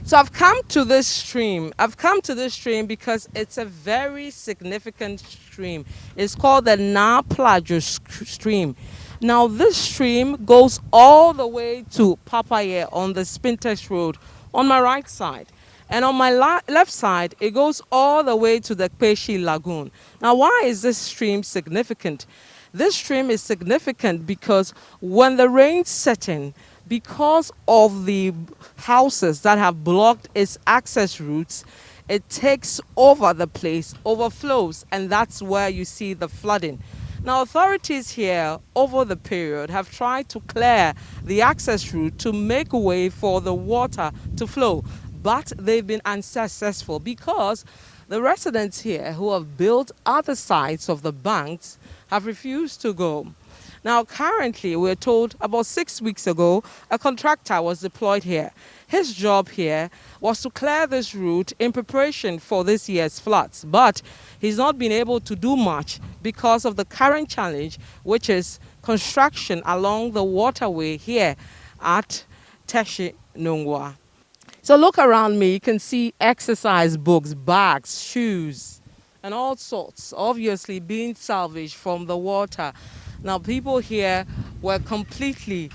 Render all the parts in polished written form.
So I've come to this stream. I've come to this stream because it's a very significant stream. It's called the Na Plajo stream. Now this stream goes all the way to Papaye on the Spintex Road on my right side. And on my left side, it goes all the way to the Teshie Lagoon. Now, why is this stream significant? This stream is significant because when the rains set in, because of the houses that have blocked its access routes, it takes over the place, overflows, and that's where you see the flooding. Now, authorities here over the period have tried to clear the access route to make way for the water to flow, but they've been unsuccessful because the residents here who have built other sides of the banks have refused to go. Now, currently, we're told about 6 weeks ago, a contractor was deployed here. His job here was to clear this route in preparation for this year's floods, but he's not been able to do much because of the current challenge, which is construction along the waterway here at Teshie. So look around me, you can see exercise books, bags, shoes, and all sorts, obviously being salvaged from the water. Now, people here were completely,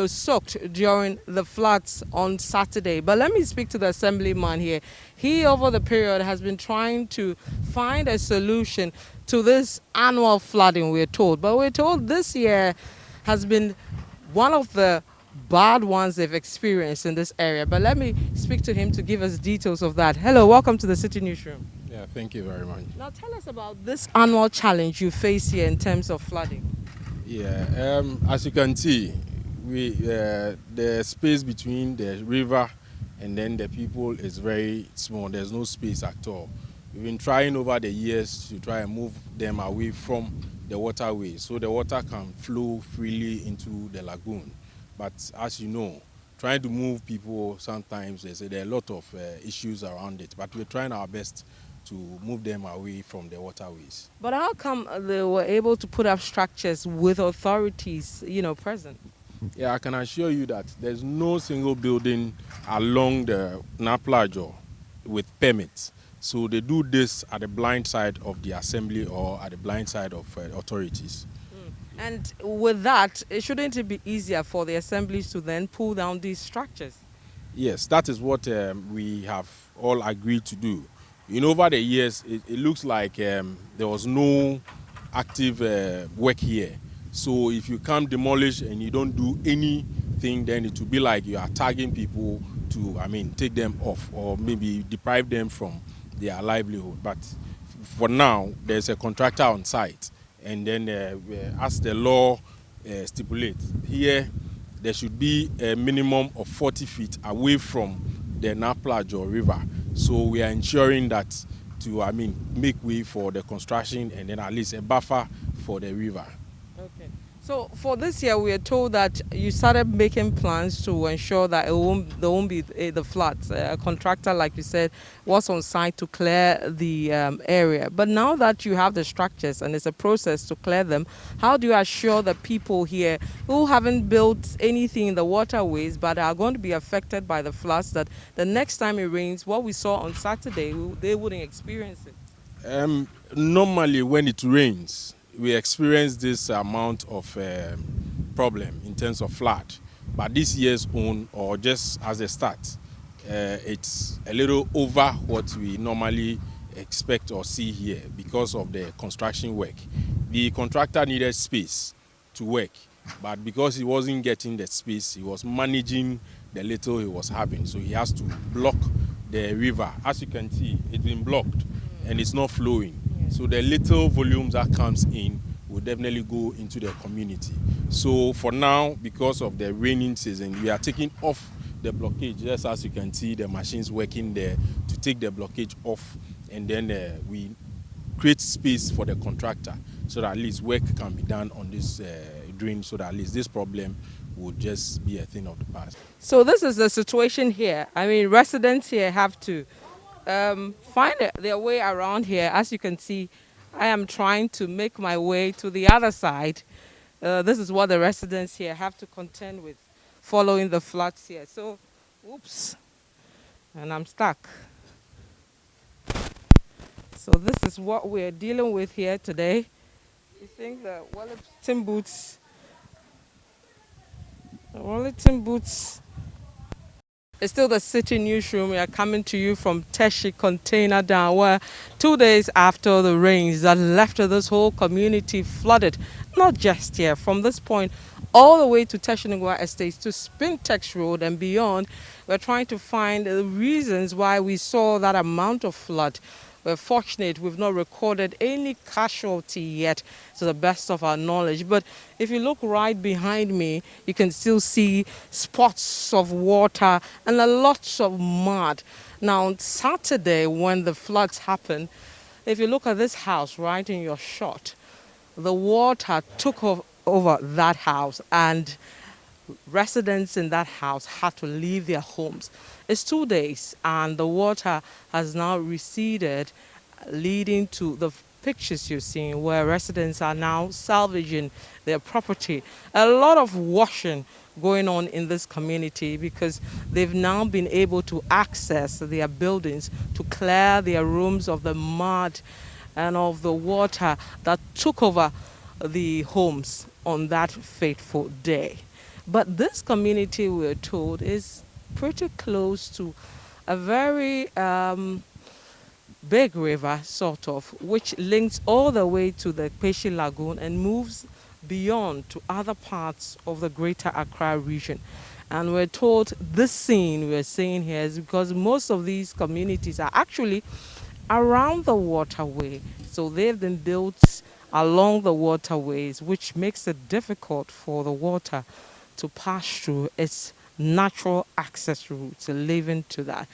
soaked during the floods on Saturday. But let me speak to the Assemblyman here. He, over the period, has been trying to find a solution to this annual flooding, we're told. But we're told this year has been one of the bad ones they've experienced in this area. But let me speak to him to give us details of that. Hello, welcome to the Citi Newsroom. Yeah, thank you very much. Now tell us about this annual challenge you face here in terms of flooding. Yeah, as you can see, the space between the river and then the people is very small. There's no space at all. We've been trying over the years to try and move them away from the waterway so the water can flow freely into the lagoon. But as you know, trying to move people, sometimes there are a lot of issues around it. But we're trying our best to move them away from the waterways. But how come they were able to put up structures with authorities, present? Yeah, I can assure you that there's no single building along the Naplajo with permits. So they do this at the blind side of the assembly or at the blind side of authorities. And with that, shouldn't it be easier for the assemblies to then pull down these structures? Yes, that is what we have all agreed to do. Over the years, it looks like there was no active work here. So if you can't demolish and you don't do anything, then it will be like you are tagging people to, take them off or maybe deprive them from their livelihood. But for now, there's a contractor on site. And then as the law stipulates, here there should be a minimum of 40 feet away from the Naplajo River. So we are ensuring that to, make way for the construction and then at least a buffer for the river. Okay. So for this year, we are told that you started making plans to ensure that there won't be the floods. A contractor, like you said, was on site to clear the area. But now that you have the structures and it's a process to clear them, how do you assure the people here who haven't built anything in the waterways but are going to be affected by the floods that the next time it rains, what we saw on Saturday, they wouldn't experience it? Normally, when it rains, we experience this amount of problem in terms of flood. But this year's own, or just as a start, it's a little over what we normally expect or see here because of the construction work. The contractor needed space to work, but because he wasn't getting the space, he was managing the little he was having. So he has to block the river. As you can see, it's been blocked and it's not flowing. So the little volumes that comes in will definitely go into the community. So for now, because of the raining season, we are taking off the blockage. Just as you can see, the machines working there to take the blockage off, and then we create space for the contractor so that at least work can be done on this drain, so that at least this problem would just be a thing of the past. So this is the situation here. Residents here have to find their way around here. As you can see, I am trying to make my way to the other side. This is what the residents here have to contend with following the floods here. So, oops. and I'm stuck. So this is what we're dealing with here today. You think the Wellington boots. It's still the Citi Newsroom. We are coming to you from Teshie Container Down, where 2 days after the rains that left this whole community flooded, not just here, from this point all the way to Teshie Estates to Spintex Road and beyond, we're trying to find the reasons why we saw that amount of flood. We're fortunate we've not recorded any casualty yet to the best of our knowledge. But if you look right behind me, you can still see spots of water and a lots of mud. Now, on Saturday, when the floods happened, if you look at this house right in your shot, the water took over that house, and residents in that house had to leave their homes. It's 2 days and the water has now receded, leading to the pictures you're seeing where residents are now salvaging their property. A lot of washing going on in this community because they've now been able to access their buildings to clear their rooms of the mud and of the water that took over the homes on that fateful day. But this community, we're told, is pretty close to a very big river, sort of, which links all the way to the Teshie Lagoon and moves beyond to other parts of the greater Accra region. And we're told this scene we're seeing here is because most of these communities are actually around the waterway. So they've been built along the waterways, which makes it difficult for the water to pass through its natural access routes, leading to that.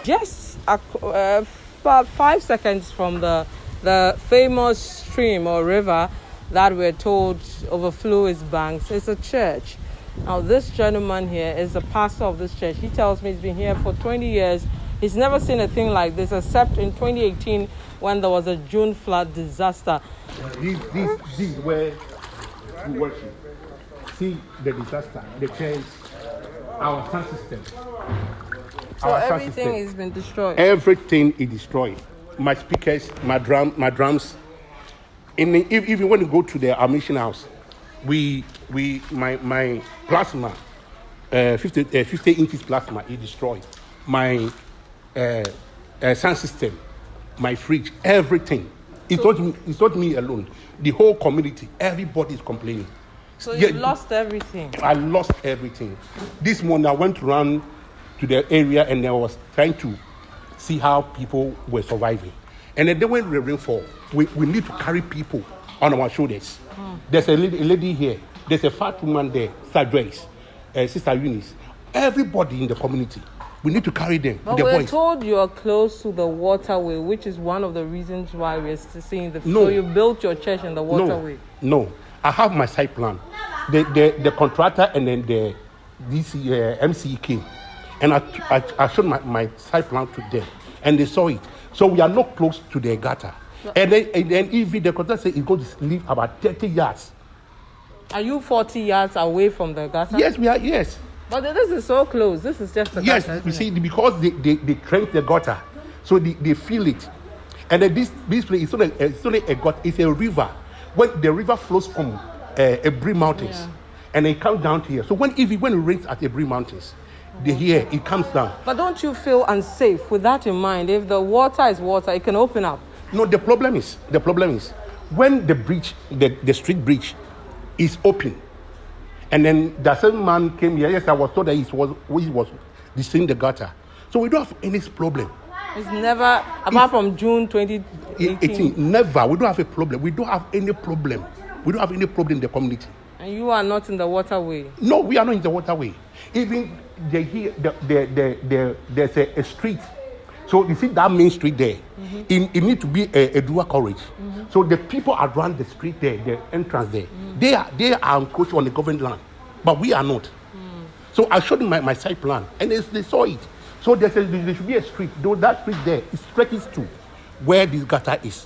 Just about 5 seconds from the famous stream or river that we're told overflow its banks is a church. Now this gentleman here is the pastor of this church. He tells me he's been here for 20 years. He's never seen a thing like this except in 2018 when there was a June flood disaster. This is where we worship. See the disaster, the church, our sound system. So everything has been destroyed. Everything is destroyed. My speakers, my drums. Even when you go to our mission house, my plasma, 50 inches plasma is destroyed. My sound system, my fridge, everything. It's not me alone. The whole community, everybody is complaining. So you lost everything? I lost everything. This morning I went around to the area and I was trying to see how people were surviving. And then when the rain fall, we need to carry people on our shoulders. There's a lady here. There's a fat woman there, Sister Joyce, Sister Eunice. Everybody in the community. We need to carry them. But the we're boys. told you're close to the waterway, which is one of the reasons why we're seeing the. No. So you built your church in the waterway. No. I have my site plan. The contractor and then the MC came, and I showed my site plan to them, and they saw it. So we are not close to the gutter. No. And then if the contractor says it's going to leave about 30 yards. Are you 40 yards away from the gutter? Yes, we are. Yes. But this is so close. This is just the gutter. Yes, you see, because they trench the gutter, so they feel it. And then this place is only a gutter. It's a river. When the river flows from Ebri Mountains, and it comes down here. So when it rains at Ebri Mountains, it comes down. But don't you feel unsafe with that in mind? If the water is water, it can open up. No, the problem is when the bridge, the street bridge, is open. And then the same man came here. Yes, I was told that he was destroying the gutter. So we don't have any problem. It's never, apart from June 2018. Never. We don't have a problem. We don't have any problem. We don't have any problem in the community. And you are not in the waterway? No, we are not in the waterway. Even there's a street. So you see that main street there. It needs to be a dual coverage. So the people around the street there, the entrance there, they are encroaching on the government land, but we are not. So I showed them my site plan, and they saw it. So there should be a street. Though that street there, it stretches to where this gutter is.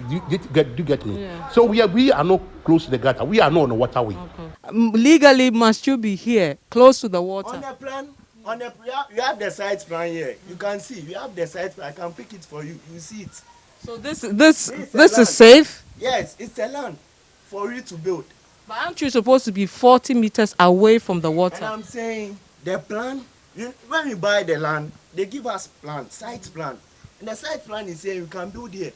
Do you get me? Yeah. So we are not close to the gutter. We are not on the waterway. Okay. Legally, must you be here, close to the water? On the plan, you have the site plan here. You can see, you have the site plan. I can pick it for you. You see it. So this This a this is land. safe. Yes, it's a land for you to build. But aren't you supposed to be 40 meters away from the And water? I'm saying the plan. When we buy the land, they give us plan, site plan, and the site plan is saying you can build here.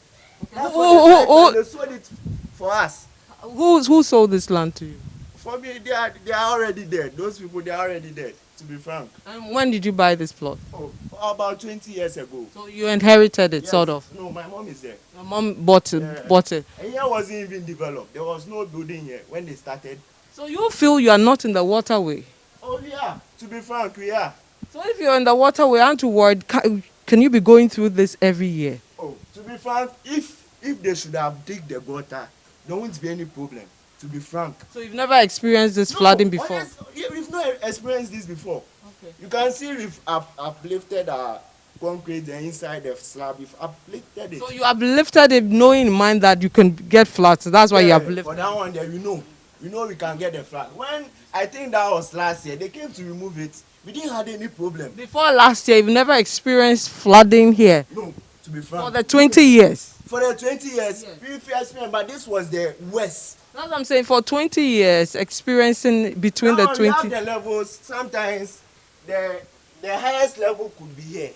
That's what the site plan, they sold it for us. Who sold this land to you? For me, they are already dead. Those people, they are already dead. To be frank. And when did you buy this plot? Oh, about 20 years ago. So you inherited it, Yes. sort of. No, my mom is there. Your mom bought it. Yeah. Bought it. And here wasn't even developed. There was no building here when they started. So you feel you are not in the waterway. Oh yeah, to be frank, we are. So if you're in the waterway, aren't you worried? Can you be going through this every year? Oh, to be frank, if they should have dig the gutter, there won't be any problem. To be frank. So you've never experienced this flooding before? We've not experienced this before. Okay. You can see we've uplifted our concrete and inside the slab. We've uplifted it. So you have lifted it knowing in mind that you can get floods. That's why you have For lifted. that one there, we know we can get the flat. When I think that was last year, they came to remove it. We didn't have any problem. Before last year, you've never experienced flooding here No, to be frank. for the 20 years. For the 20 years, we first men, but this was the worst. That's what I'm saying. For 20 years, experiencing between Now the we 20. have the levels. Sometimes the highest level could be here,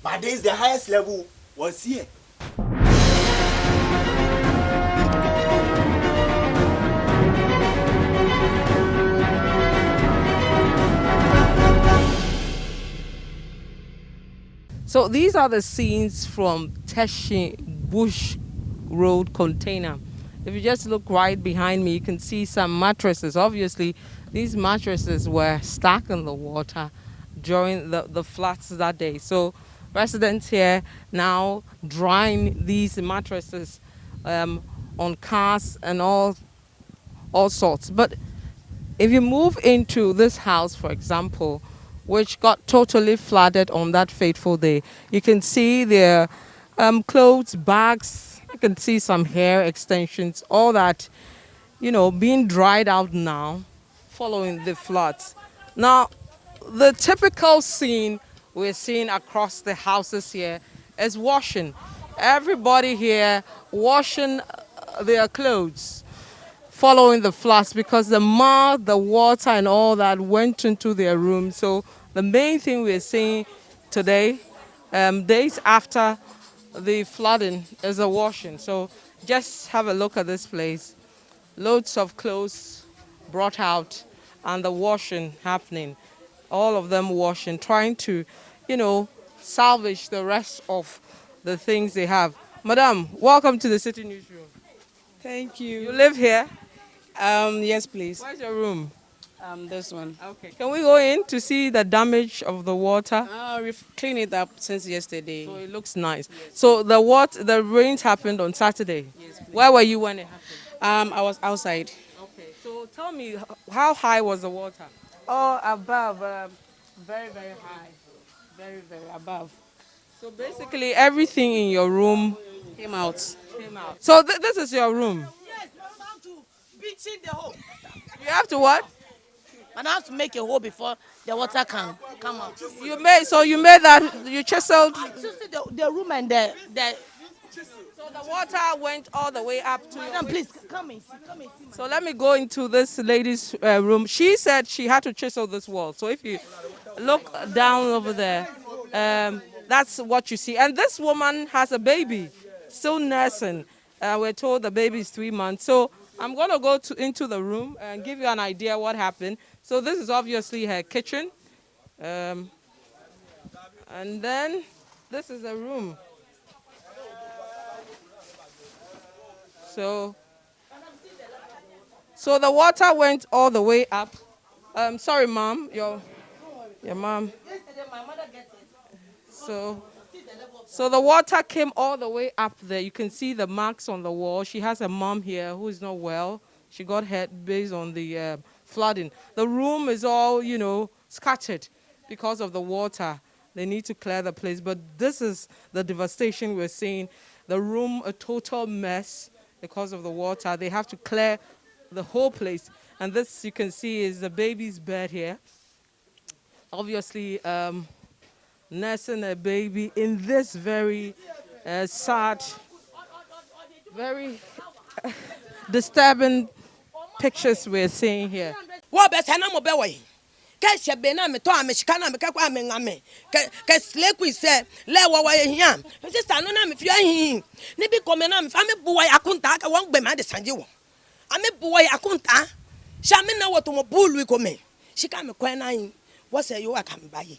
but this the highest level was here. So these are the scenes from Teshie Bush Road container. If you just look right behind me, you can see some mattresses. Obviously, these mattresses were stuck in the water during the floods that day. So residents here now drying these mattresses on cars and all sorts. But if you move into this house, for example, which got totally flooded on that fateful day, you can see their clothes, bags, you can see some hair extensions, all that, being dried out now following the floods. Now, the typical scene we're seeing across the houses here is washing. Everybody here washing their clothes following the floods because the mud, the water and all that went into their room. So the main thing we're seeing today, days after the flooding, is the washing. So just have a look at this place. Loads of clothes brought out and the washing happening. All of them washing, trying to, salvage the rest of the things they have. Madam, welcome to the Citi Newsroom. Thank You you. live here? Yes, please. Where's your room? This one. Okay. Can we go in to see the damage of the water? We've cleaned it up since yesterday. So it looks nice. So the rains happened on Saturday. Yes, please. Where were you when it happened? I was outside. Okay. So tell me, how high was the water? Oh, above. Very, very high. Very, very above. So basically everything in your room Came out. came out. So this is your room. Yes, but I have to pitch in the hole. You have to what? And I have to make a hole before the water can come out. You made that, you chiseled. You see the room and the So the water went all the way up to your madam, waist. please come and see. So let me go into this lady's room. She said she had to chisel this wall. So if you look down over there, that's what you see. And this woman has a baby, still nursing. We're told the baby is 3 months. So I'm going to go into the room and give you an idea what happened. So this is obviously her kitchen. And then this is a room. So the water went all the way up. Sorry, mom, your mom. Yesterday, my mother gets it. So the water came all the way up there. You can see the marks on the wall. She has a mom here who is not well. She got hurt based on the flooding. The room is all, scattered because of the water. They need to clear the place. But this is the devastation we're seeing. the room a total mess because of the water. They have to clear the whole place. And this, you can see, is the baby's bed here. Obviously, nursing a baby in this very sad, very disturbing pictures we're seeing here. What better no be way? Keshe be na me to ameshika na me kakwa me ngame. Ke slake we say le wa hia. Sister no na me fia hin. Ni bi come na me fa me buwa yakunta ka won gbe ma de sanje wo. Ame buwa yakunta. Sha me na woto mo bulu ko me. Shika me kwan na hin. What say you aka me baye?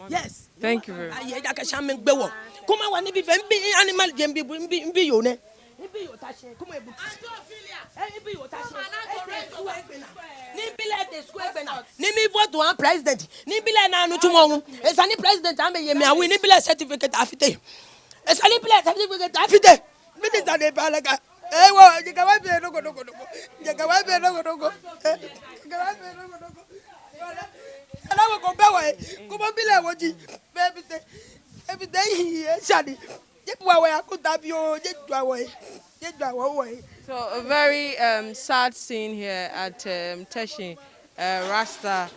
Yes. Thank you very much. Aye da ka sha me gbe wo. Kuma wa ni bi fe bi animal dem bi yo ne. Bi yo tashe kuma e buti. Bi yo tashe. Nibile de square bena. Nimi vote one president. Nibile na anu tumo. Esani president ame ye me awi nibile certificate afite. Esani bile certificate afite. Minister de balaga. Eh wo, jika wa be no go. Jika wa be no go. Jika wa be no go. Ala wo go be wa. Kuma bile wo ji. Every day shadi. Jepu wa ya kutabi o, jeju wa. Jeju wa. So a very sad scene here at Teshie Rasta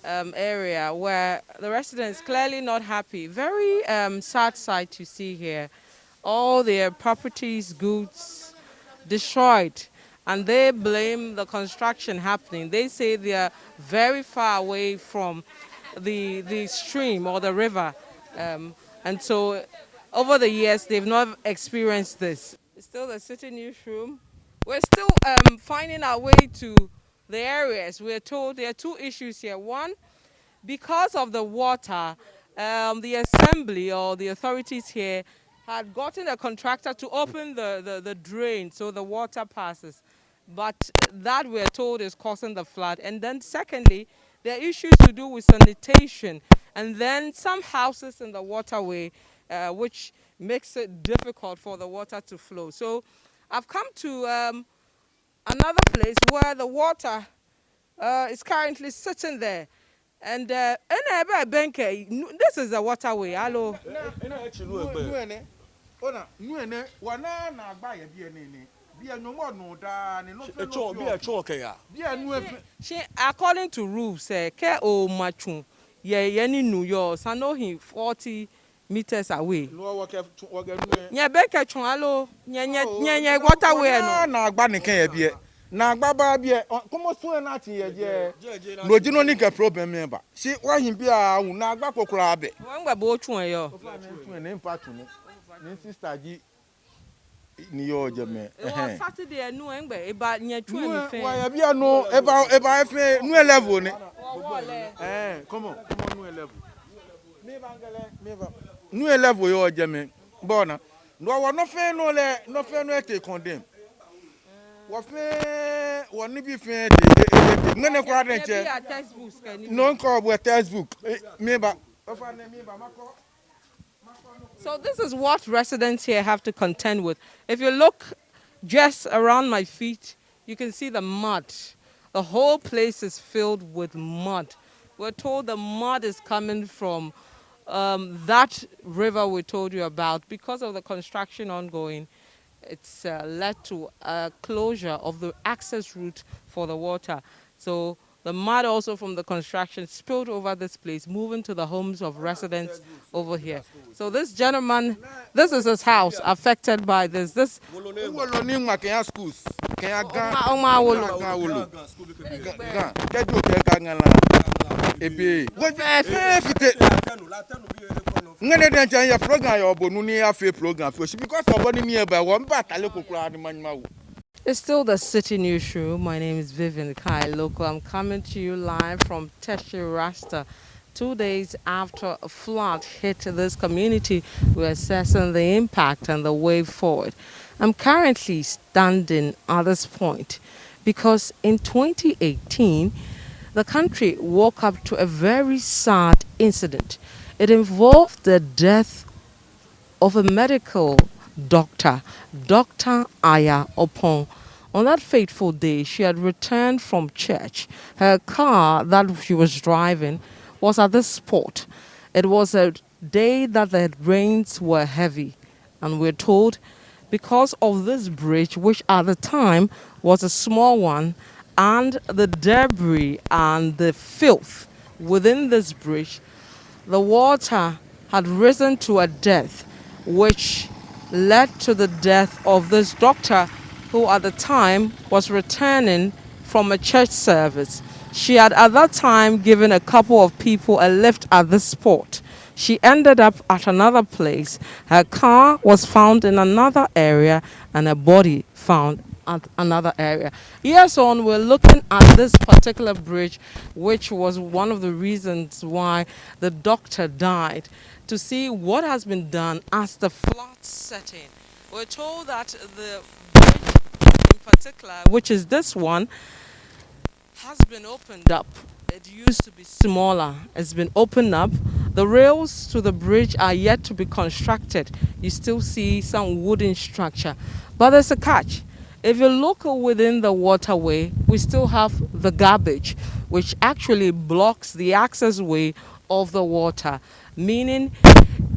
area where the residents clearly not happy. Very sad sight to see here. All their properties, goods destroyed, and they blame the construction happening. They say they are very far away from the stream or the river, and so over the years they've not experienced this. It's still the Citi Newsroom. We're still finding our way to the areas. We're told there are two issues here. One, because of the water, the assembly or the authorities here had gotten a contractor to open the drain so the water passes. But that, we're told, is causing the flood. And then secondly, there are issues to do with sanitation. And then some houses in the waterway, which makes it difficult for the water to flow. So I've come to another place where the water is currently sitting there. And this is the waterway. Hello. According to rules, ke o machun ye ni New York, I know him 40 meters away. Nya beke chun alo nya waterway no. Na agba nkan ye bie. Na agba ba bie komo so na ti ye je. Lojino ni ke problem me ba. Si wa hin bia hu na agba kokora abe. Wan gba bo chun yo. Tun ne mpa tun. Ni sister ji ni yo je me. Saturday nu engbe eba nya chun mi fe. Wa ya bia no eba fe nu level ni. Come on nu level. Me bangale me ba. Nu level yo je me. Bona. No fe no e condemn. Wo fe woni bi fe de ngene kwa de che. No ko bo textbook. Me ba. So this is what residents here have to contend with. If you look just around my feet, you can see the mud. The whole place is filled with mud. We're told the mud is coming from that river we told you about. Because of the construction ongoing, it's led to a closure of the access route for the water. So the mud also from the construction spilled over this place, moving to the homes of residents over here. So this gentleman, this is his house affected by this. This schools. It's still the Citi Newsroom. My name is Vivian Kai Loco. I'm coming to you live from Teshie Rasta. 2 days after a flood hit this community, we're assessing the impact and the way forward. I'm currently standing at this point because in 2018, the country woke up to a very sad incident. It involved the death of a medical doctor, Dr. Aya Opon. On that fateful day, she had returned from church. Her car that she was driving was at this spot. It was a day that the rains were heavy And we're told because of this bridge, which at the time was a small one, and the debris and the filth within this bridge, the water had risen to a depth which led to the death of this doctor who at the time was returning from a church service. She had at that time given a couple of people a lift at this spot. She ended up at another place. Her car was found in another area and a body found at another area. Years on, we're looking at this particular bridge, which was one of the reasons why the doctor died, to see what has been done as the flood set in. We're told that the bridge in particular, which is this one, has been opened up. It used to be smaller. It's been opened up. The rails to the bridge are yet to be constructed. You still see some wooden structure. But there's a catch. If you look within the waterway, we still have the garbage, which actually blocks the access way of the water. Meaning,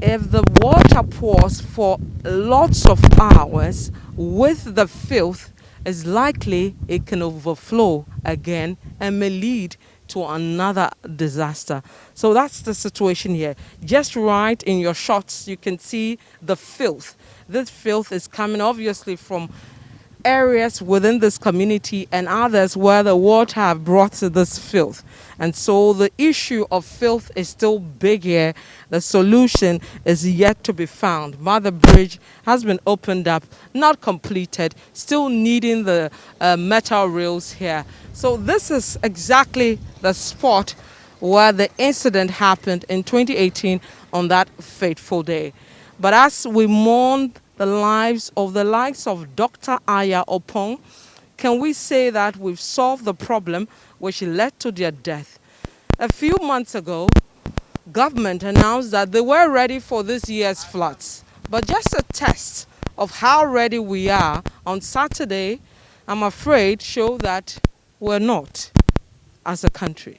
if the water pours for lots of hours with the filth, it's likely it can overflow again and may lead to another disaster. So that's the situation here. Just right in your shots, you can see the filth. This filth is coming obviously from areas within this community and others where the water have brought this filth. And so the issue of filth is still big here. The solution is yet to be found. But the bridge has been opened up, not completed, still needing the metal rails here. So this is exactly the spot where the incident happened in 2018 on that fateful day. But as we mourn the lives of the likes of Dr. Aya Opong, can we say that we've solved the problem which led to their death? A few months ago, government announced that they were ready for this year's floods. But just a test of how ready we are on Saturday, I'm afraid, show that we're not as a country.